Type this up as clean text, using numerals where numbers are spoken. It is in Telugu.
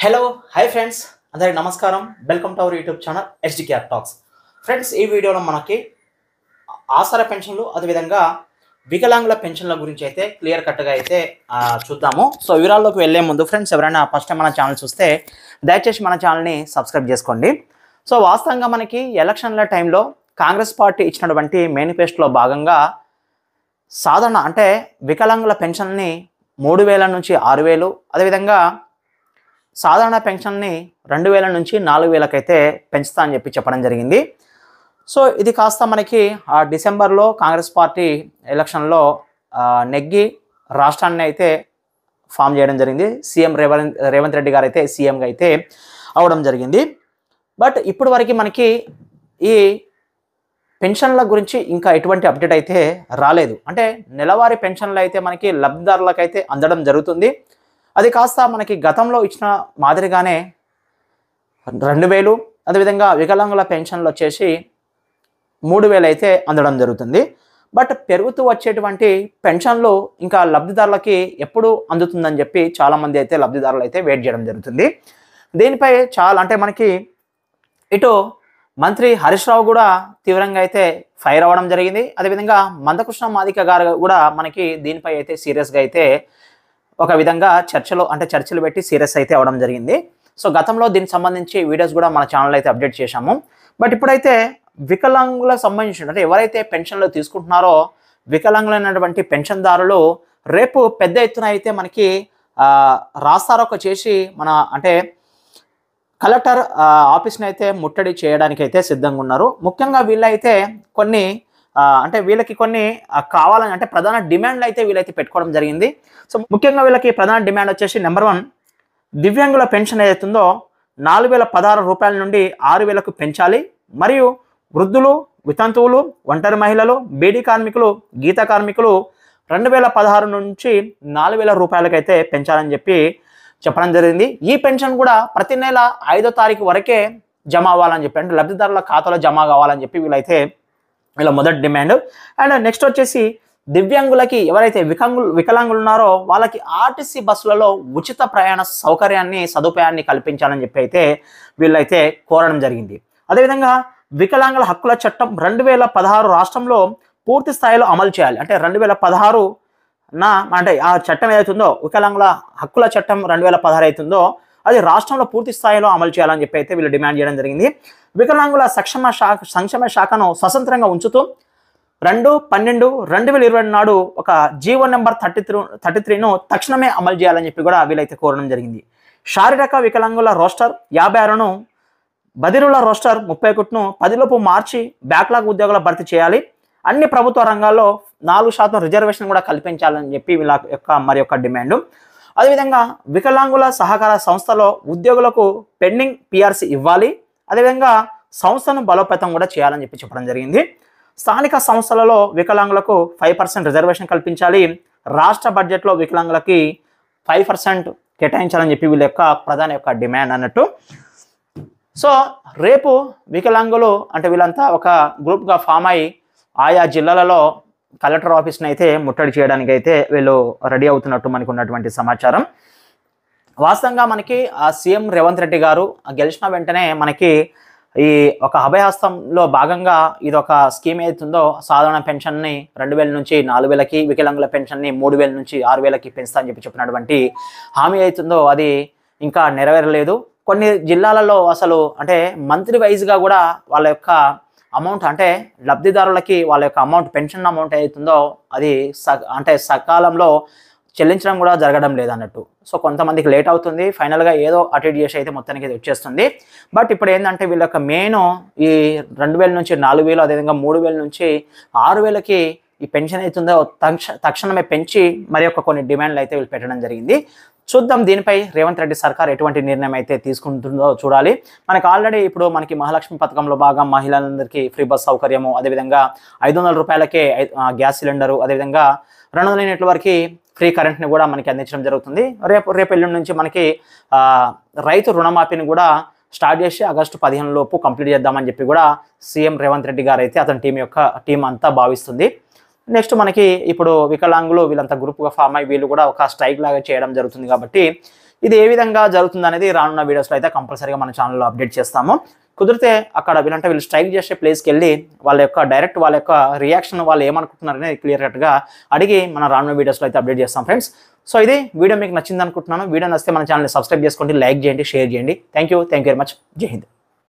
హలో హాయ్ ఫ్రెండ్స్ అందరికి నమస్కారం welcome to our YouTube channel SDKR talks. Friends, ఈ వీడియోలో మనకి ఆసరా పెన్షన్లు అదేవిధంగా వికలాంగుల పెన్షన్ల గురించి అయితే క్లియర్ కట్గా అయితే చూద్దాము. సో వివరాల్లోకి వెళ్ళే ముందు ఫ్రెండ్స్, ఎవరైనా ఫస్ట్ టైం మన ఛానల్ చూస్తే దయచేసి మన ఛానల్ని సబ్స్క్రైబ్ చేసుకోండి. సో వాస్తవంగా మనకి ఎలక్షన్ల టైంలో కాంగ్రెస్ పార్టీ ఇచ్చినటువంటి మేనిఫెస్టోలో భాగంగా సాధారణ అంటే వికలాంగుల పెన్షన్ని 3,000 నుంచి 6,000, అదేవిధంగా సాధారణ పెన్షన్ని 2,000 నుంచి 4,000 అయితే పెంచుతా అని చెప్పడం జరిగింది. సో ఇది కాస్త మనకి డిసెంబర్లో కాంగ్రెస్ పార్టీ ఎలక్షన్లో నెగ్గి రాష్ట్రాన్ని అయితే ఫామ్ చేయడం జరిగింది. సీఎం రేవంత్ రెడ్డి గారు అయితే సీఎంగా అయితే అవడం జరిగింది. బట్ ఇప్పుడు వరకు మనకి ఈ పెన్షన్ల గురించి ఇంకా ఎటువంటి అప్డేట్ అయితే రాలేదు. అంటే నెలవారీ పెన్షన్లు అయితే మనకి లబ్ధిదారులకు అయితే అందడం జరుగుతుంది. అది కాస్త మనకి గతంలో ఇచ్చిన మాదిరిగానే 2,000, అదేవిధంగా వికలాంగుల పెన్షన్లు వచ్చేసి 3,000 అయితే అందడం జరుగుతుంది. బట్ పెరుగుతూ వచ్చేటువంటి పెన్షన్లు ఇంకా లబ్ధిదారులకి ఎప్పుడు అందుతుందని చెప్పి చాలామంది అయితే లబ్ధిదారులు అయితే వెయిట్ చేయడం జరుగుతుంది. దీనిపై చాలా అంటే మనకి ఇటు మంత్రి హరీష్ రావు కూడా తీవ్రంగా అయితే ఫైర్ అవ్వడం జరిగింది. అదేవిధంగా మందకృష్ణ మాదిక గారు కూడా మనకి దీనిపై అయితే సీరియస్గా అయితే ఒక విధంగా చర్చలు పెట్టి సీరియస్ అయితే అవ్వడం జరిగింది. సో గతంలో దీనికి సంబంధించి వీడియోస్ కూడా మన ఛానల్ అయితే అప్డేట్ చేశాము. బట్ ఇప్పుడైతే వికలాంగులకు సంబంధించిన అంటే ఎవరైతే పెన్షన్లు తీసుకుంటున్నారో వికలాంగులైనటువంటి పెన్షన్దారులు రేపు పెద్ద ఎత్తున అయితే మనకి రాస్తారోక చేసి మన అంటే కలెక్టర్ ఆఫీస్ని అయితే ముట్టడి చేయడానికి అయితే సిద్ధంగా ఉన్నారు. ముఖ్యంగా వీళ్ళైతే కొన్ని అంటే వీళ్ళకి కొన్ని కావాలని అంటే ప్రధాన డిమాండ్లు అయితే వీళ్ళైతే పెట్టుకోవడం జరిగింది. సో ముఖ్యంగా వీళ్ళకి ప్రధాన డిమాండ్ వచ్చేసి నెంబర్ 1, దివ్యాంగుల పెన్షన్ ఏదైతుందో 4,016 రూపాయల నుండి 6,000కు పెంచాలి. మరియు వృద్ధులు, వితంతువులు, ఒంటరి మహిళలు, బీడీ కార్మికులు, గీత కార్మికులు 2,016 నుంచి 4,000 రూపాయలకైతే పెంచాలని చెప్పడం జరిగింది. ఈ పెన్షన్ కూడా ప్రతి నెల 5వ తారీఖు వరకే జమ అవ్వాలని చెప్పి అంటే లబ్ధిదారుల ఖాతాలో జమ కావాలని చెప్పి వీళ్ళ మొదటి డిమాండ్. అండ్ నెక్స్ట్ వచ్చేసి దివ్యాంగులకి ఎవరైతే వికలాంగులు ఉన్నారో వాళ్ళకి ఆర్టీసీ బస్సులలో ఉచిత ప్రయాణ సదుపాయాన్ని కల్పించాలని చెప్పి అయితే వీళ్ళైతే కోరడం జరిగింది. అదేవిధంగా వికలాంగుల హక్కుల చట్టం 2016 రాష్ట్రంలో పూర్తి స్థాయిలో అమలు చేయాలి. అంటే 2016 అంటే ఆ చట్టం ఏదైతుందో వికలాంగుల హక్కుల చట్టం 2016 అవుతుందో అది రాష్ట్రంలో పూర్తి స్థాయిలో అమలు చేయాలని చెప్పి అయితే వీళ్ళు డిమాండ్ చేయడం జరిగింది. వికలాంగుల సంక్షేమ శాఖను స్వతంత్రంగా ఉంచుతూ 2/12/2020 నాడు ఒక జీవో నెంబర్ 33ను తక్షణమే అమలు చేయాలని చెప్పి కూడా వీళ్ళైతే కోరడం జరిగింది. శారీరక వికలాంగుల రోస్టర్ 56ను, బదిరుల రోస్టర్ 31ను 10లోపు మార్చి బ్యాక్లాగ్ ఉద్యోగుల భర్తీ చేయాలి. అన్ని ప్రభుత్వ రంగాల్లో 4% రిజర్వేషన్ కూడా కల్పించాలని చెప్పి వీళ్ళ యొక్క మరి యొక్క డిమాండ్. అదేవిధంగా వికలాంగుల సహకార సంస్థలో ఉద్యోగులకు పెండింగ్ పిఆర్సీ ఇవ్వాలి. అదేవిధంగా సంస్థను బలోపేతం కూడా చేయాలని చెప్పడం జరిగింది. స్థానిక సంస్థలలో వికలాంగులకు 5% రిజర్వేషన్ కల్పించాలి. రాష్ట్ర బడ్జెట్లో వికలాంగులకి 5% కేటాయించాలని చెప్పి వీళ్ళ యొక్క ప్రధాన యొక్క డిమాండ్ అన్నట్టు. సో రేపు వికలాంగులు అంటే వీళ్ళంతా ఒక గ్రూప్గా ఫామ్ అయ్యి ఆయా జిల్లాలలో కలెక్టర్ ఆఫీస్ని అయితే ముట్టడి చేయడానికి అయితే వీళ్ళు రెడీ అవుతున్నట్టు మనకు ఉన్నటువంటి సమాచారం. వాస్తవంగా మనకి సీఎం రేవంత్ రెడ్డి గారు గెలిచిన వెంటనే మనకి ఈ ఒక అభయహస్తంలో భాగంగా ఇది ఒక స్కీమ్ ఏదైతుందో సాధారణ పెన్షన్ని 2,000 నుంచి 4,000కి, వికలాంగుల పెన్షన్ని 3,000 నుంచి 6,000కి పెంచుతా అని చెప్పినటువంటి హామీ అవుతుందో అది ఇంకా నెరవేరలేదు. కొన్ని జిల్లాలలో అసలు అంటే మంత్లీ వైజ్గా కూడా వాళ్ళ యొక్క అమౌంట్ అంటే లబ్ధిదారులకి వాళ్ళ యొక్క అమౌంట్ పెన్షన్ అమౌంట్ ఏదైతుందో అది సకాలంలో చెల్లించడం కూడా జరగడం లేదన్నట్టు. సో కొంతమందికి లేట్ అవుతుంది. ఫైనల్గా ఏదో అటెండ్ చేసి అయితే మొత్తానికి ఇది వచ్చేస్తుంది. బట్ ఇప్పుడు ఏంటంటే వీళ్ళ యొక్క మెయిన్ ఈ 2,000 నుంచి 4,000, అదేవిధంగా 3,000 నుంచి 6,000కి ఈ పెన్షన్ అవుతుందో తక్షణమే పెంచి మరి యొక్క కొన్ని డిమాండ్లు అయితే వీళ్ళు పెట్టడం జరిగింది. చూద్దాం దీనిపై రేవంత్ రెడ్డి సర్కార్ ఎటువంటి నిర్ణయం అయితే తీసుకుంటుందో చూడాలి. మనకి ఆల్రెడీ ఇప్పుడు మనకి మహాలక్ష్మి పథకంలో భాగం మహిళలందరికీ ఫ్రీ బస్ సౌకర్యము, అదేవిధంగా 500 రూపాయలకే గ్యాస్ సిలిండరు, అదేవిధంగా 200 యూనిట్ల వరకు ఫ్రీ కరెంట్ని కూడా మనకి అందించడం జరుగుతుంది. రేపు ఎల్లుండి నుంచి మనకి రైతు రుణమాఫీని కూడా స్టార్ట్ చేసి ఆగస్టు 15 లోపు కంప్లీట్ చేద్దామని చెప్పి కూడా సీఎం రేవంత్ రెడ్డి గారు అయితే అతని టీం అంతా భావిస్తుంది. నెక్స్ట్ మనకి ఇప్పుడు వికలాంగులు వీళ్ళంతా గ్రూప్గా ఫామ్ అయ్యి వీళ్ళు కూడా ఒక స్ట్రైక్ లాగా చేయడం జరుగుతుంది. కాబట్టి ఇది ఏ విధంగా జరుగుతుంది అనేది రానున్న వీడియోస్లో అయితే కంపల్సరీగా మన ఛానల్లో అప్డేట్ చేస్తాము. కుదిరితే అక్కడ వీళ్ళు స్ట్రైక్ చేసే ప్లేస్కి వెళ్ళి వాళ్ళ యొక్క రియాక్షన్ వాళ్ళు ఏమనుకుంటున్నారు అనేది క్లియర్ కట్గా అడిగి మన రానున్న వీడియోస్లో అయితే అప్డేట్ చేస్తాం ఫ్రెండ్స్. సో ఇది వీడియో మీకు నచ్చింది అనుకుంటున్నాను. వీడియో నచ్చితే మన ఛానల్ని సబ్స్క్రైబ్ చేసుకోండి, లైక్ చేయండి, షేర్ చేయండి. Thank you very much. జై హింద్.